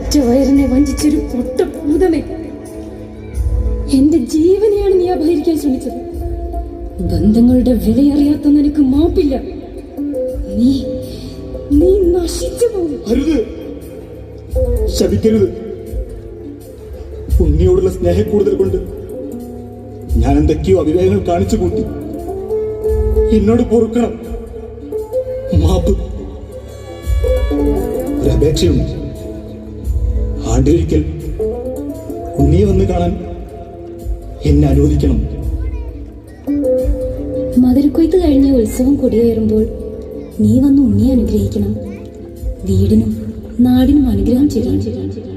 പെറ്റ വയറിനെ വഞ്ചിച്ചൊരു പൊട്ട ഭൂതമേ, എന്റെ ജീവനെയാണ് നീ അപഹരിക്കാൻ ശ്രമിച്ചത്. ബന്ധങ്ങളുടെ വിലയറിയാത്ത നിനക്ക് മാപ്പില്ല. നീ നീ നശിച്ചു പോകും. അരുത്, ശപിക്കരുത്. ഉണ്ണിയോടുള്ള സ്നേഹക്കൂടുതൽ കൊണ്ട് ഞാൻ എന്തൊക്കെയോ അവിവേകങ്ങൾ കാണിച്ചു കൂട്ടി. എന്നോട് പൊറുക്കണം. മാപ്പ്. ഒരപേക്ഷയുണ്ട്. ആണ്ടിലൊരിക്കൽ ഉണ്ണിയെ വന്ന് കാണാൻ എന്നെ അനുവദിക്കണം. മധുരക്കൊയ്ത്ത് കഴിഞ്ഞ ഉത്സവം കൊടിയേറുമ്പോൾ നീ വന്ന് ഉണ്ണിയെ അനുഗ്രഹിക്കണം. വീടിനും നാടിനും അനുഗ്രഹം ചെയ്യണം.